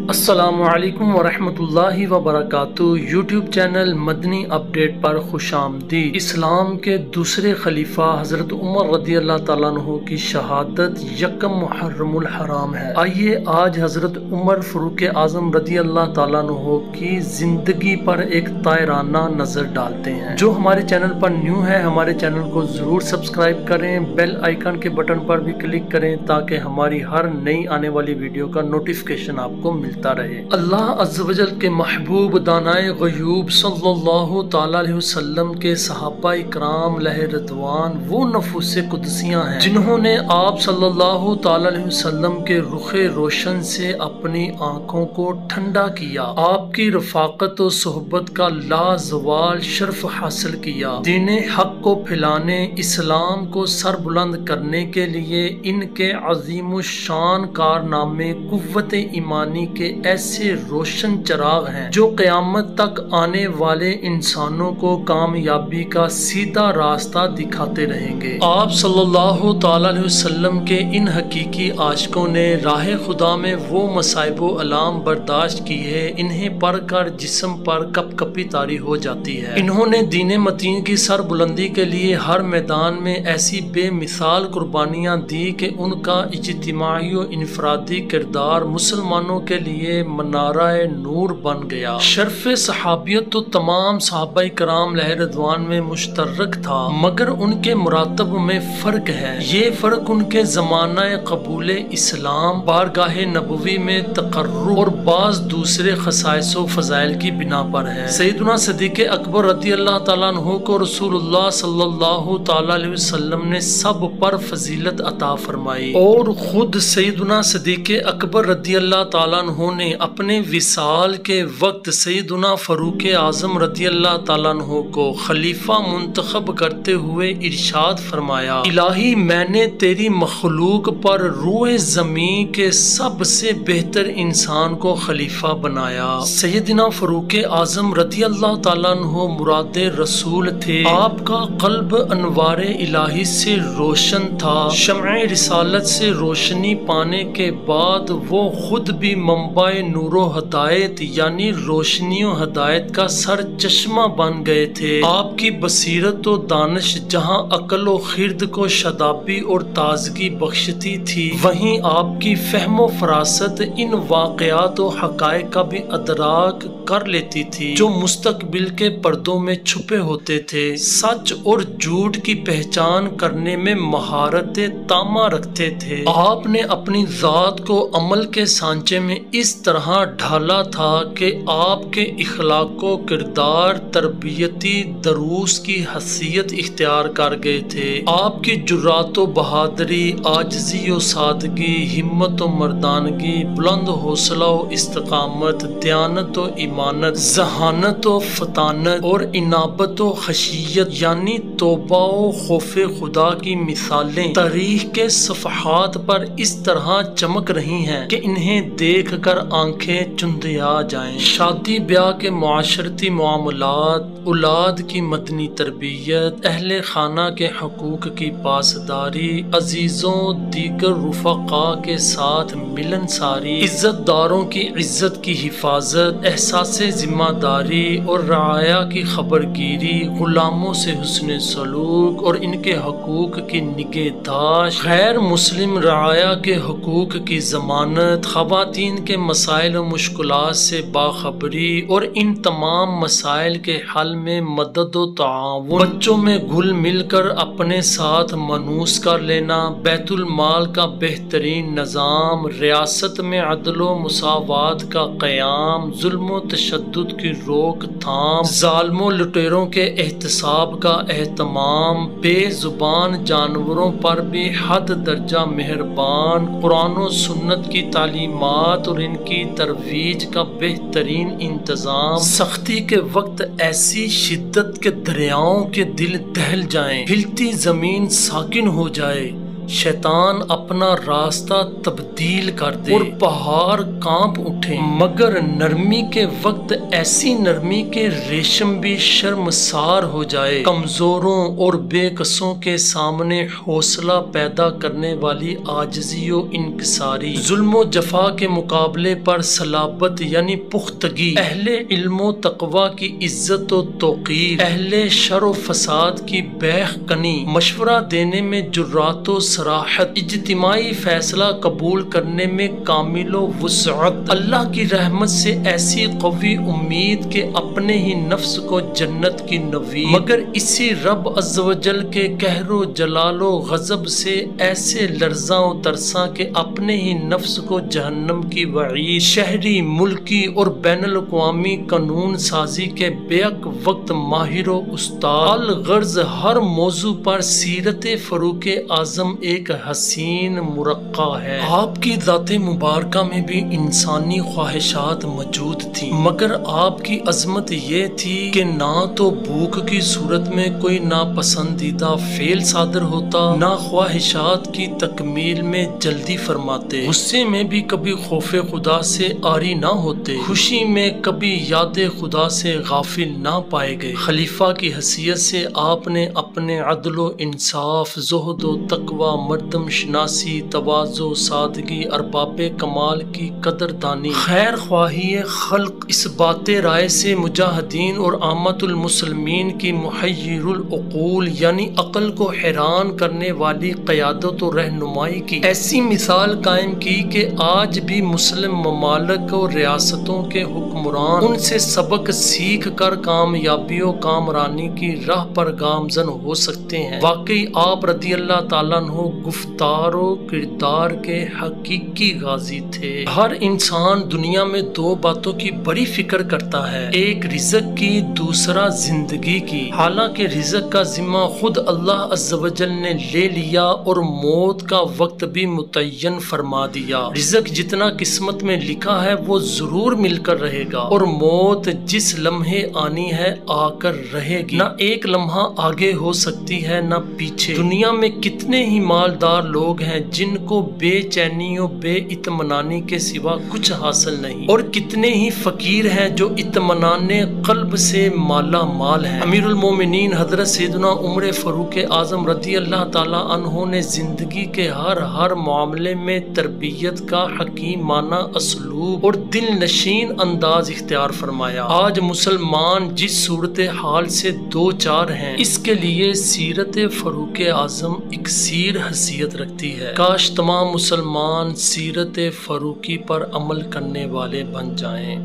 السلام علیکم ورحمۃ اللہ وبرکاتہ۔ یوٹیوب چینل مدنی اپڈیٹ پر خوش آمدید۔ اسلام کے دوسرے خلیفہ حضرت عمر رضی اللہ تعالیٰ عنہ کی شہادت یکم محرم الحرام ہے۔ آئیے آج حضرت عمر فاروق اعظم رضی اللہ تعالیٰ عنہ کی زندگی پر ایک طائرانہ نظر ڈالتے ہیں۔ جو ہمارے چینل پر نیو ہے ہمارے چینل کو ضرور سبسکرائب کریں، بیل آئیکن کے بٹن پر بھی کلک کریں تاکہ ہماری ہر نئی آنے والی ویڈیو کا نوٹیفیکیشن آپ کو ملتا رہے۔ اللہ عز و جل کے محبوب دانائے غیوب صلی اللہ تعالی علیہ وسلم کے صحابہ اکرام لہ رضوان وہ نفوس قدسیاں ہیں جنہوں نے آپ صلی اللہ تعالی علیہ وسلم کے رخ روشن سے اپنی آنکھوں کو ٹھنڈا کیا، آپ کی رفاقت و صحبت کا لازوال شرف حاصل کیا۔ دین حق کو پھیلانے، اسلام کو سر بلند کرنے کے لیے ان کے عظیم الشان کارنامے قوت ایمانی کے ایسے روشن چراغ ہیں جو قیامت تک آنے والے انسانوں کو کامیابی کا سیدھا راستہ دکھاتے رہیں گے۔ آپ صلی اللہ تعالی علیہ وسلم کے ان حقیقی عاشقوں نے راہ خدا میں وہ مصائب و الام برداشت کیے انہیں پڑھ کر جسم پر کپ کپی طاری ہو جاتی ہے۔ انہوں نے دین متین کی سر بلندی کے لیے ہر میدان میں ایسی بے مثال قربانیاں دی کہ ان کا اجتماعی و انفرادی کردار مسلمانوں کے لیے منارہ نور بن گیا۔ شرف صحابیت تو تمام صحابہ کرام لہ رضوان میں مشترک تھا، مگر ان کے مراتب میں فرق ہے۔ یہ فرق ان کے زمانہ قبول اسلام، بارگاہ نبوی میں تقرب اور بعض دوسرے خصائص و فضائل کی بنا پر ہے۔ سیدنا صدیق اکبر رضی اللہ تعالیٰ عنہ کو رسول اللہ صلی اللہ تعالیٰ علیہ وسلم نے سب پر فضیلت عطا فرمائی، اور خود سیدنا صدیق اکبر رضی اللہ تعالیٰ عنہ نے اپنے وصال کے وقت سیدنا فاروق اعظم رضی اللہ تعالیٰ عنہ کو خلیفہ منتخب کرتے ہوئے ارشاد فرمایا، الہی میں نے تیری مخلوق پر روئے زمین کے سب سے بہتر انسان کو خلیفہ بنایا۔ سیدنا فاروق اعظم رضی اللہ تعالیٰ عنہ مراد رسول تھے۔ آپ کا قلب انوار الہی سے روشن تھا۔ شمع رسالت سے روشنی پانے کے بعد وہ خود بھی منبع نور و ہدایت یعنی روشنی و ہدایت کا سر چشمہ بن گئے تھے۔ آپ کی بصیرت و دانش جہاں عقل و خرد کو شادابی اور تازگی بخشتی تھی، وہیں آپ کی فہم و فراست ان واقعات و حقائق کا بھی ادراک کر لیتی تھی جو مستقبل کے پردوں میں چھپے ہوتے تھے۔ سچ اور جھوٹ کی پہچان کرنے میں مہارت تامہ رکھتے تھے۔ آپ نے اپنی ذات کو عمل کے سانچے میں اس طرح ڈھالا تھا کہ آپ کے اخلاق و کردار تربیتی دروس کی حیثیت اختیار کر گئے تھے۔ آپ کی جرات و بہادری، عاجزی و سادگی، ہمت و مردانگی، بلند حوصلہ و استقامت، دیانت و ایمانت، ذہانت و فطانت اور انابت و خشیت یعنی توبہ و خوف خدا کی مثالیں تاریخ کے صفحات پر اس طرح چمک رہی ہیں کہ انہیں دیکھ کر آنکھیں چندیا جائیں۔ شادی بیاہ کے معاشرتی معاملات، اولاد کی مدنی تربیت، اہل خانہ کے حقوق کی پاسداری، عزیزوں دیگر رفقا کے ساتھ ملن ساری، عزت داروں کی عزت کی حفاظت، احساس ذمہ داری اور رعایا کی خبرگیری، غلاموں سے حسن سلوک اور ان کے حقوق کی نگہداشت، غیر مسلم رعایا کے حقوق کی ضمانت، خواتین کے مسائل و مشکلات سے باخبری اور ان تمام مسائل کے حل میں مدد و تعاون، بچوں میں گھل مل کر اپنے ساتھ منوس کر لینا، بیت المال کا بہترین نظام، ریاست میں عدل و مساوات کا قیام، ظلم و تشدد کی روک تھام، ظالم و لٹیروں کے احتساب کا اہتمام، بے زبان جانوروں پر بھی حد درجہ مہربان، قرآن و سنت کی تعلیمات اور ان کی ترویج کا بہترین انتظام، سختی کے وقت ایسی شدت کے دریاؤں کے دل دہل جائیں، ہلتی زمین ساکن ہو جائے، شیطان اپنا راستہ تبدیل کر دے اور پہاڑ کانپ اٹھے، مگر نرمی کے وقت ایسی نرمی کے ریشم بھی شرمسار ہو جائے۔ کمزوروں اور بے کسوں کے سامنے حوصلہ پیدا کرنے والی عاجزی و انکساری، ظلم و جفا کے مقابلے پر صلابت یعنی پختگی، اہل علم و تقوی کی عزت و توقیر، اہل شر و فساد کی بیخ کنی، مشورہ دینے میں جرات و صراحت، اجتماعی فیصلہ قبول کرنے میں کامل و وسعت، اللہ کی رحمت سے ایسی قوی امید کہ اپنے ہی نفس کو جنت کی نوید، مگر اسی رب عز و جل کے قہر و جلال و غضب سے ایسے لرزاں و ترساں کہ اپنے ہی نفس کو جہنم کی وعید، شہری، ملکی اور بین الاقوامی قانون سازی کے بیک وقت ماہر و استاد، الغرض ہر موضوع پر سیرت فاروق اعظم ایک حسین مرقع ہے۔ آپ کی ذات مبارکہ میں بھی انسانی خواہشات موجود تھیں، مگر آپ کی عظمت یہ تھی کہ نہ تو بھوک کی صورت میں کوئی ناپسندیدہ فعل صادر ہوتا، نہ خواہشات کی تکمیل میں جلدی فرماتے، غصے میں بھی کبھی خوف خدا سے عاری نہ ہوتے، خوشی میں کبھی یاد خدا سے غافل نہ پائے گئے۔ خلیفہ کی حیثیت سے آپ نے اپنے عدل و انصاف، زہد و تقوی، مردم شناسی، تواضع، سادگی، ارباب کمال کی قدر دانی، خیر خواہی خلق، اس بات رائے سے مجاہدین اور عامت المسلمین کی محیر العقول یعنی عقل کو حیران کرنے والی قیادت و رہنمائی کی ایسی مثال قائم کی کہ آج بھی مسلم ممالک اور ریاستوں کے حکمران ان سے سبق سیکھ کر کامیابی و کامرانی کی راہ پر گامزن ہو سکتے ہیں۔ واقعی آپ رضی اللہ تعالیٰ عنہ گفتار و کردار کے حقیقی غازی تھے۔ ہر انسان دنیا میں دو باتوں کی بڑی فکر کرتا ہے، ایک رزق کی، دوسرا زندگی کی۔ حالانکہ رزق کا ذمہ خود اللہ عز و جل نے لے لیا اور موت کا وقت بھی متعین فرما دیا۔ رزق جتنا قسمت میں لکھا ہے وہ ضرور مل کر رہے گا، اور موت جس لمحے آنی ہے آ کر رہے گی، نہ ایک لمحہ آگے ہو سکتی ہے نہ پیچھے۔ دنیا میں کتنے ہی مالدار لوگ ہیں جن کو بے چینی و بے اطمینانی کے سوا کچھ حاصل نہیں، اور کتنے ہی فقیر ہیں جو اطمینان قلب سے مالا مال ہیں۔ امیر المومنین حضرت سیدنا عمر فاروق اعظم رضی اللہ تعالی عنہ نے زندگی کے ہر معاملے میں تربیت کا حکیمانہ اسلوب اور دل نشین انداز اختیار فرمایا۔ آج مسلمان جس صورتحال سے دو چار ہیں، اس کے لیے سیرت فاروق اعظم اکسیر حیثیت رکھتی ہے۔ کاش تمام مسلمان سیرت فاروقی پر عمل کرنے والے بن جائیں۔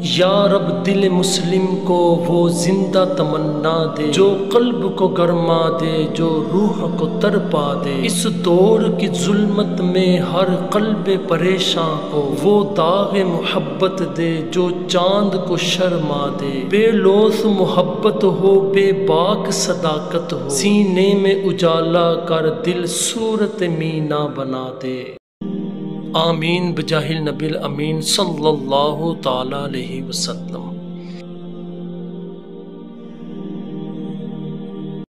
یا رب دل مسلم کو وہ زندہ تمنا دے، جو قلب کو گرما دے، جو روح کو ترپا دے، اس دور کی ظلمت میں ہر قلب پریشاں کو وہ داغ محبت دے، جو چاند کو شرما دے، بے لوث محبت ہو، بے باک صداقت ہو، سینے میں اجالا کر دل صورت مینا بنا دے۔ آمین بجاہ النبی الامین صلی اللہ تعالی علیہ وسلم۔